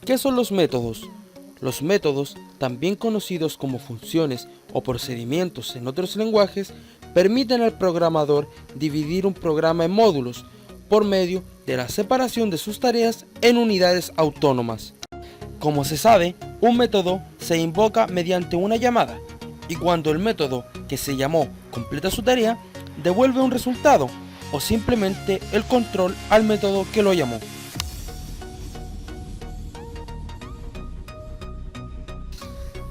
¿Qué son los métodos? Los métodos, también conocidos como funciones o procedimientos en otros lenguajes, permiten al programador dividir un programa en módulos por medio de la separación de sus tareas en unidades autónomas. Como se sabe, un método se invoca mediante una llamada y cuando el método que se llamó completa su tarea, devuelve un resultado o simplemente el control al método que lo llamó.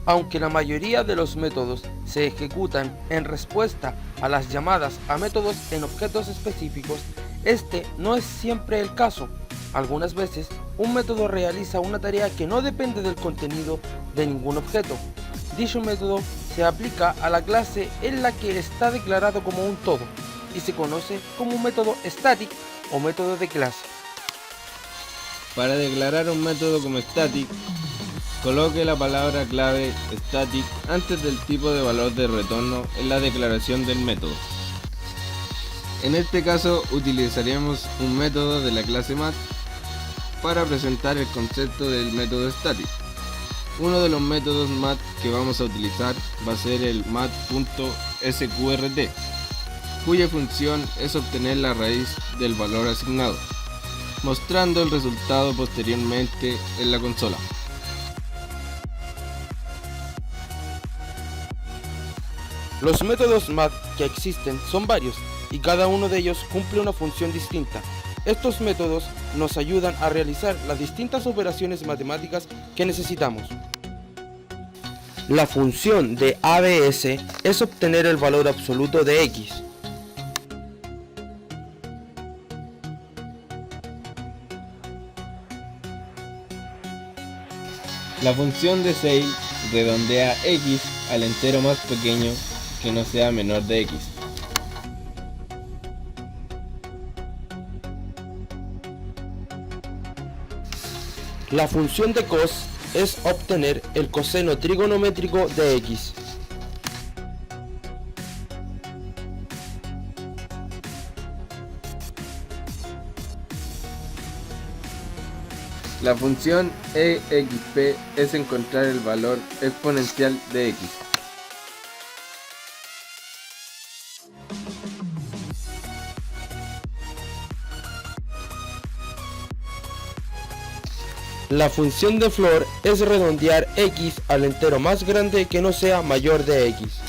Aunque la mayoría de los métodos se ejecutan en respuesta a las llamadas a métodos en objetos específicos, este no es siempre el caso. Algunas veces, un método realiza una tarea que no depende del contenido de ningún objeto. Dicho método se aplica a la clase en la que está declarado como un todo y se conoce como un método static o método de clase. Para declarar un método como static, coloque la palabra clave static antes del tipo de valor de retorno en la declaración del método. En este caso utilizaremos un método de la clase math para presentar el concepto del método static. Uno de los métodos math que vamos a utilizar va a ser el math.sqrt, cuya función es obtener la raíz del valor asignado, mostrando el resultado posteriormente en la consola. Los métodos math que existen son varios y cada uno de ellos cumple una función distinta. Estos métodos nos ayudan a realizar las distintas operaciones matemáticas que necesitamos. La función de ABS es obtener el valor absoluto de X. La función de Ceil redondea X al entero más pequeño que no sea menor de X. La función de cos es obtener el coseno trigonométrico de X. La función exp es encontrar el valor exponencial de X. La función de Floor es redondear X al entero más grande que no sea mayor de X.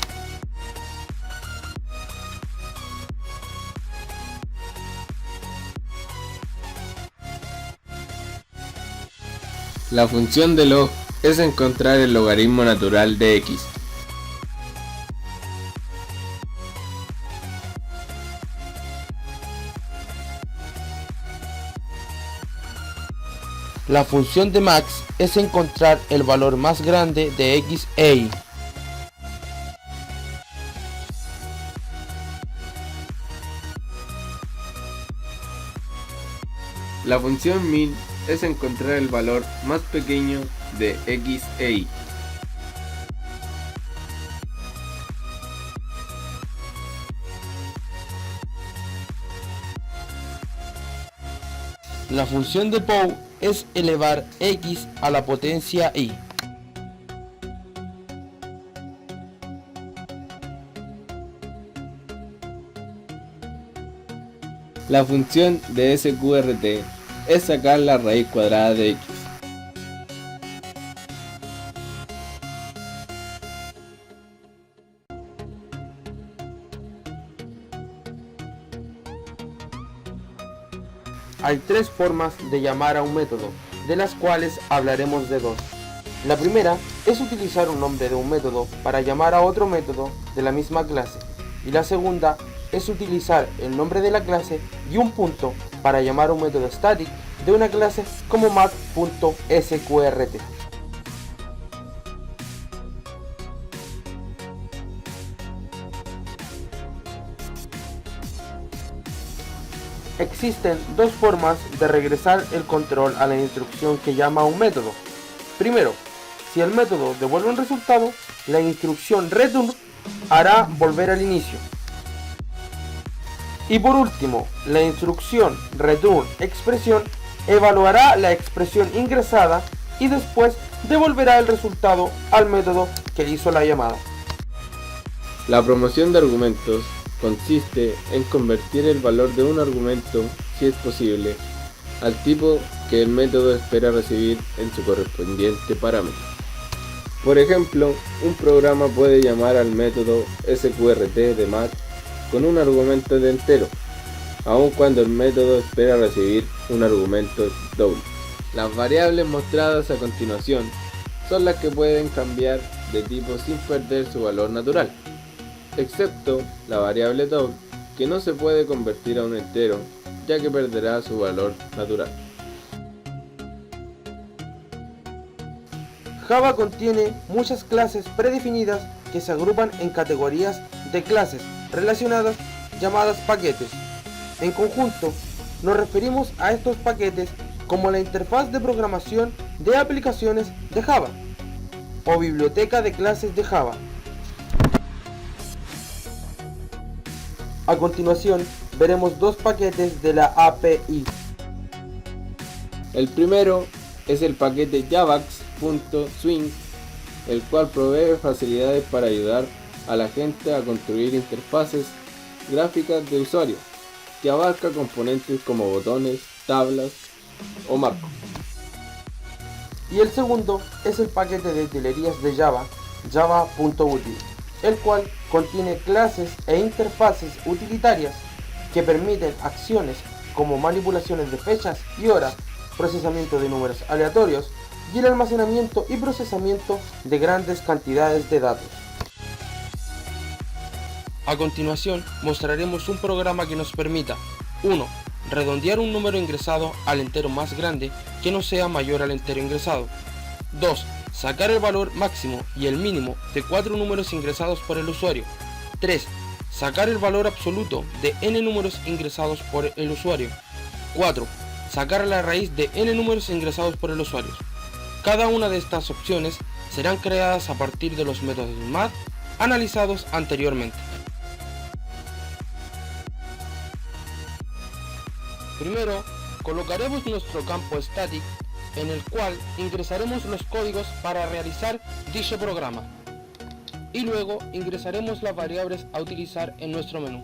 La función de log es encontrar el logaritmo natural de X. La función de max es encontrar el valor más grande de X e Y. La función min es encontrar el valor más pequeño de X e Y. La función de Pow es elevar X a la potencia Y. La función de sqrt es sacar la raíz cuadrada de X. Hay tres formas de llamar a un método, de las cuales hablaremos de dos. La primera es utilizar un nombre de un método para llamar a otro método de la misma clase. Y la segunda es utilizar el nombre de la clase y un punto para llamar a un método static de una clase como math.sqrt. Existen dos formas de regresar el control a la instrucción que llama a un método. Primero, si el método devuelve un resultado, la instrucción return hará volver al inicio. Y por último, la instrucción return expresión evaluará la expresión ingresada y después devolverá el resultado al método que hizo la llamada. La promoción de argumentos consiste en convertir el valor de un argumento, si es posible, al tipo que el método espera recibir en su correspondiente parámetro. Por ejemplo, un programa puede llamar al método sqrt de math con un argumento de entero, aun cuando el método espera recibir un argumento doble. Las variables mostradas a continuación son las que pueden cambiar de tipo sin perder su valor natural, excepto la variable double, que no se puede convertir a un entero, ya que perderá su valor natural. Java contiene muchas clases predefinidas que se agrupan en categorías de clases relacionadas llamadas paquetes. En conjunto, nos referimos a estos paquetes como la interfaz de programación de aplicaciones de Java o biblioteca de clases de Java. A continuación, veremos dos paquetes de la API. El primero es el paquete javax.swing, el cual provee facilidades para ayudar a la gente a construir interfaces gráficas de usuario, que abarca componentes como botones, tablas o marcos. Y el segundo es el paquete de utilerías de Java, java.util, el cual contiene clases e interfaces utilitarias que permiten acciones como manipulaciones de fechas y horas, procesamiento de números aleatorios y el almacenamiento y procesamiento de grandes cantidades de datos. A continuación, mostraremos un programa que nos permita 1. Redondear un número ingresado al entero más grande que no sea mayor al entero ingresado. 2. Sacar el valor máximo y el mínimo de 4 números ingresados por el usuario. 3. Sacar el valor absoluto de n números ingresados por el usuario. 4. Sacar la raíz de n números ingresados por el usuario. Cada una de estas opciones serán creadas a partir de los métodos math analizados anteriormente. Primero, colocaremos nuestro campo static en el cual ingresaremos los códigos para realizar dicho programa y luego ingresaremos las variables a utilizar en nuestro menú.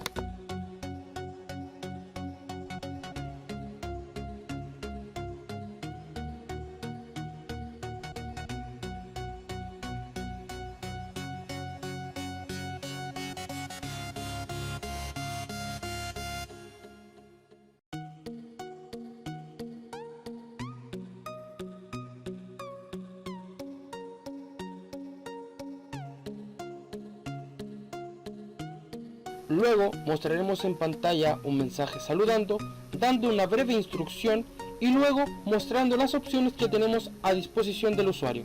Luego mostraremos en pantalla un mensaje saludando, dando una breve instrucción y luego mostrando las opciones que tenemos a disposición del usuario.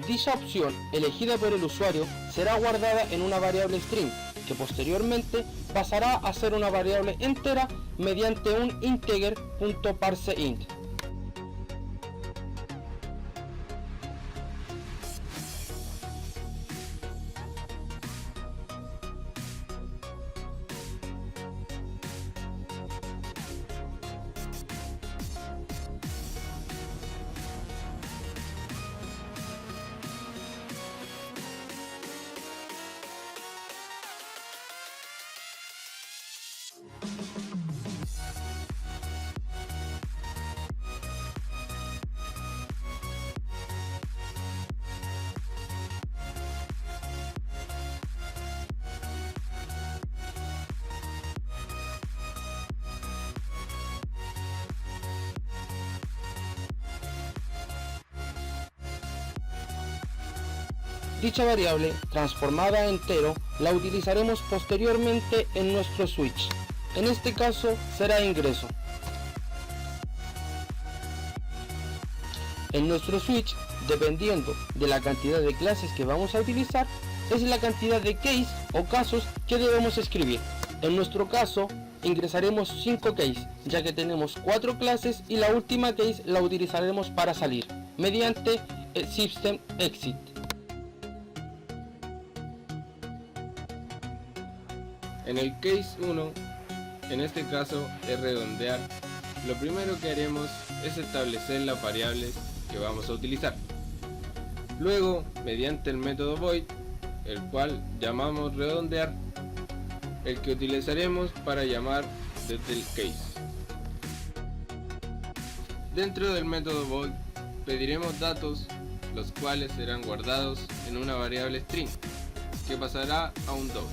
Dicha opción elegida por el usuario será guardada en una variable string, que posteriormente pasará a ser una variable entera mediante un integer.parseInt. Dicha variable, transformada a entero, la utilizaremos posteriormente en nuestro switch. En este caso será ingreso. En nuestro switch, dependiendo de la cantidad de clases que vamos a utilizar, es la cantidad de case o casos que debemos escribir. En nuestro caso, ingresaremos 5 keys, ya que tenemos 4 clases y la última case la utilizaremos para salir, mediante el System Exit. En el case 1, en este caso es redondear, lo primero que haremos es establecer las variables que vamos a utilizar. Luego, mediante el método void, el cual llamamos redondear, el que utilizaremos para llamar desde el case. Dentro del método void pediremos datos, los cuales serán guardados en una variable string, que pasará a un doble.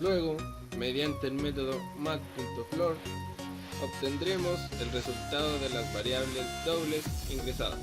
Luego, mediante el método mat.floor, obtendremos el resultado de las variables dobles ingresadas.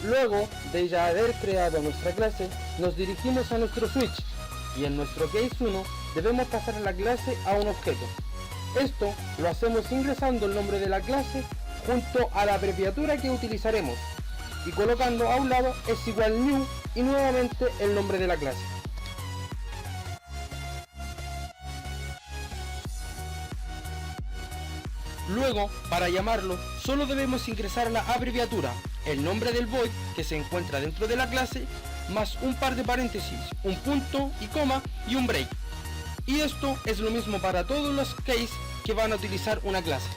Luego de ya haber creado nuestra clase, nos dirigimos a nuestro switch y en nuestro case 1 debemos pasar a la clase a un objeto. Esto lo hacemos ingresando el nombre de la clase junto a la abreviatura que utilizaremos y colocando a un lado es igual new y nuevamente el nombre de la clase. Luego, para llamarlo, solo debemos ingresar la abreviatura, el nombre del void que se encuentra dentro de la clase, más un par de paréntesis, un punto y coma y un break. Y esto es lo mismo para todos los cases que van a utilizar una clase.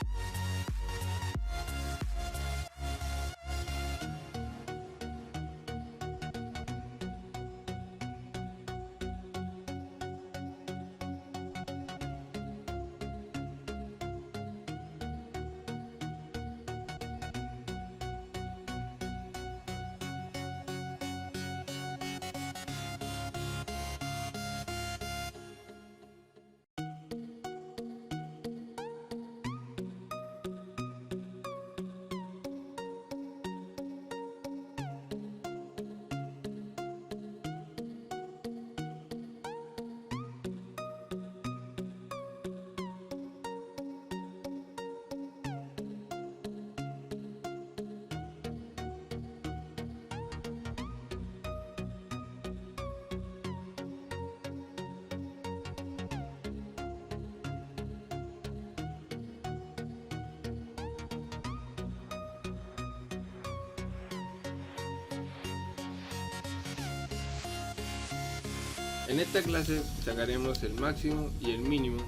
En esta clase sacaremos el máximo y el mínimo,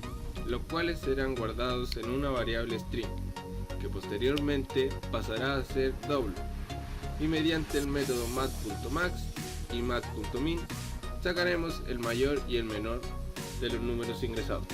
los cuales serán guardados en una variable string, que posteriormente pasará a ser doble, y mediante el método mat.max y mat.min sacaremos el mayor y el menor de los números ingresados.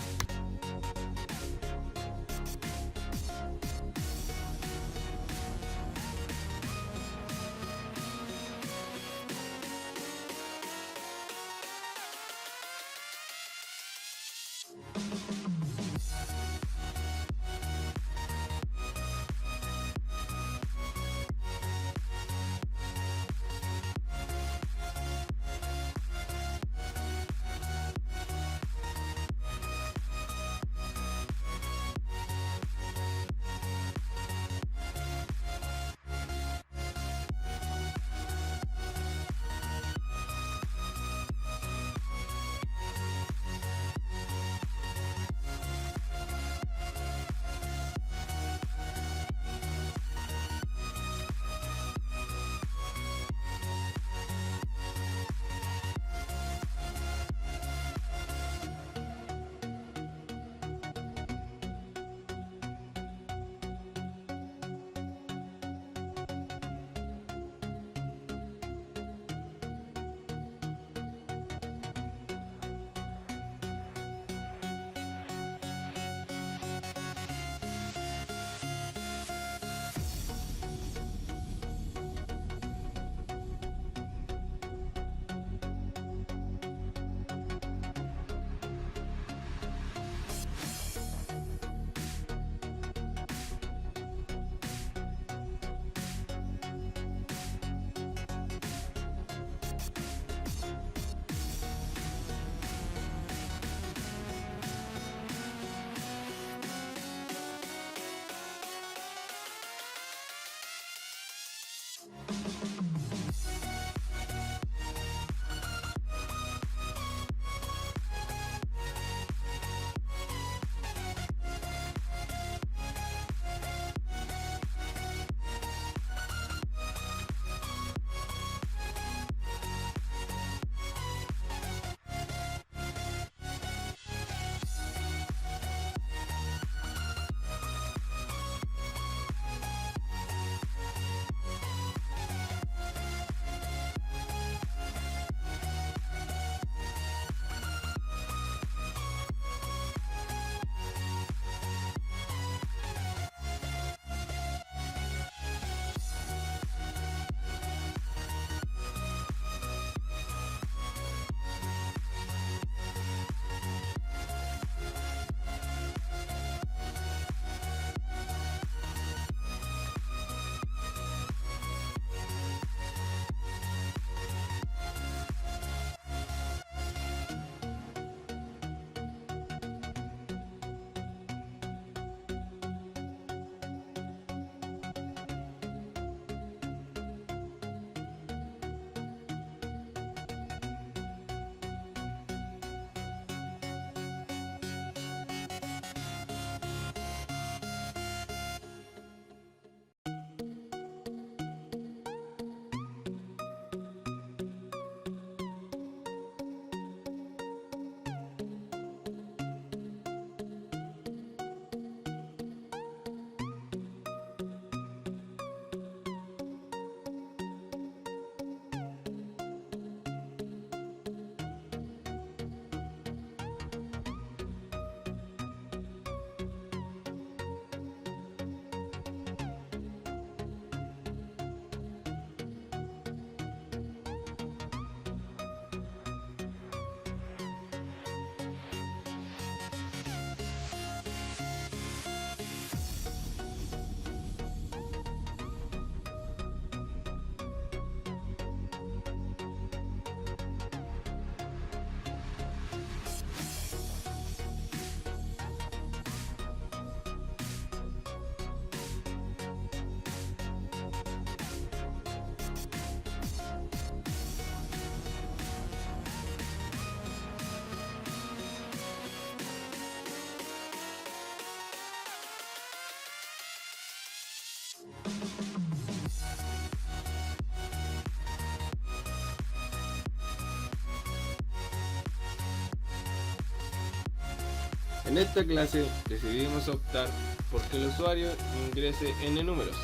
En esta clase decidimos optar por que el usuario ingrese n números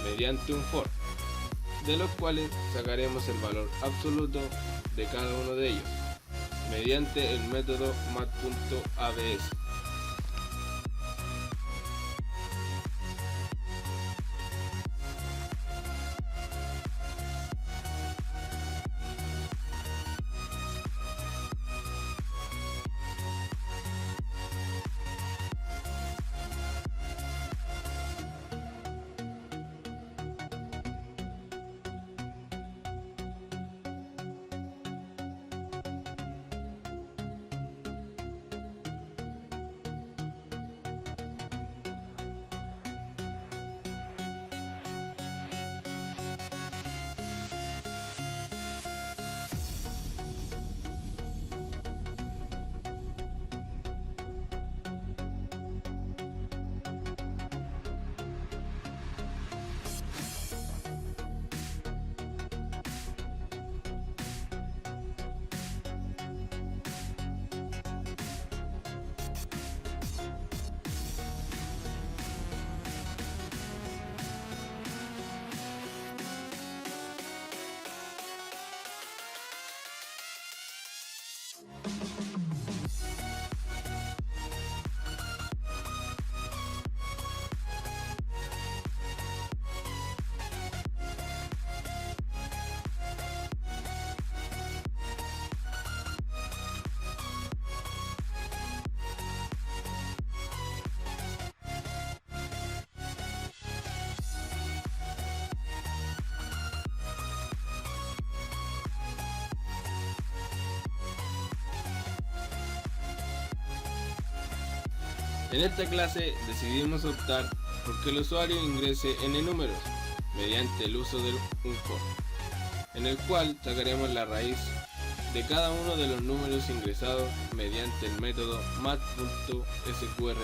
mediante un for, de los cuales sacaremos el valor absoluto de cada uno de ellos mediante el método mat.abs. En esta clase decidimos optar por que el usuario ingrese n números mediante el uso de un for, en el cual sacaremos la raíz de cada uno de los números ingresados mediante el método mat.sqrt.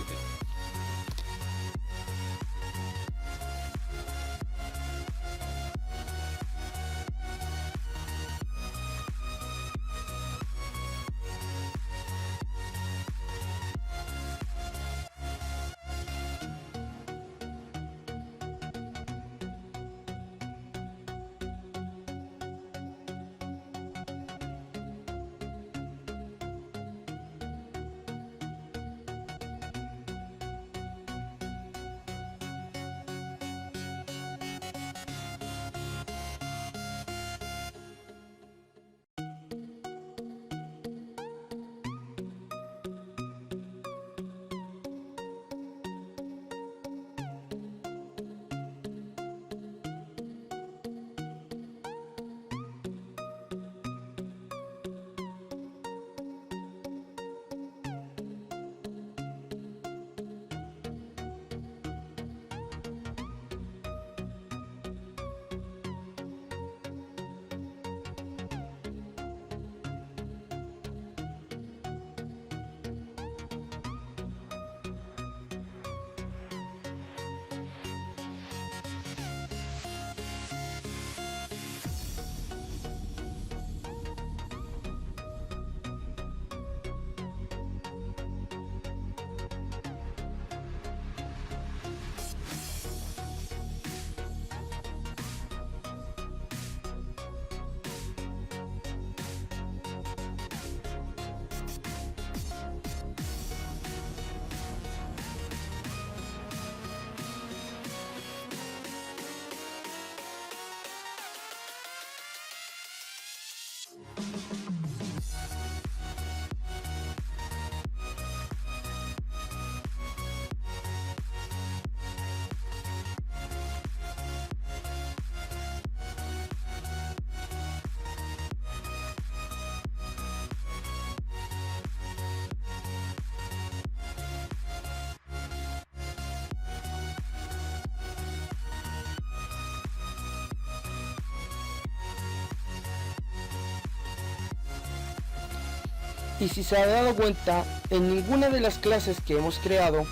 Y si se ha dado cuenta, en ninguna de las clases que hemos creado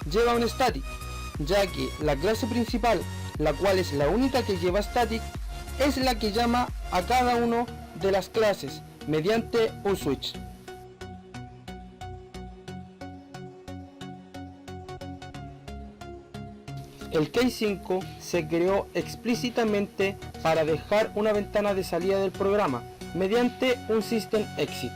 lleva un static, ya que la clase principal, la cual es la única que lleva static, es la que llama a cada una de las clases mediante un switch. El Case 5 se creó explícitamente para dejar una ventana de salida del programa mediante un System Exit.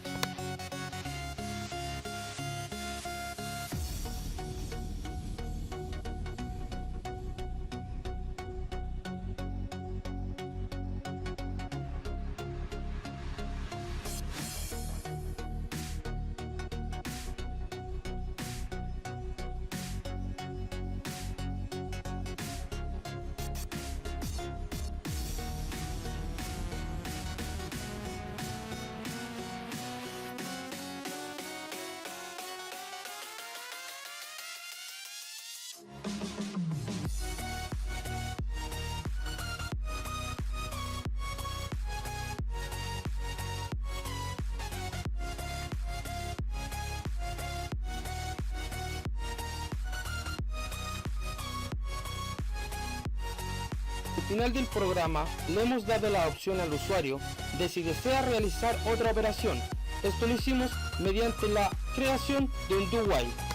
Al final del programa le hemos dado la opción al usuario de si desea realizar otra operación. Esto lo hicimos mediante la creación de un do while.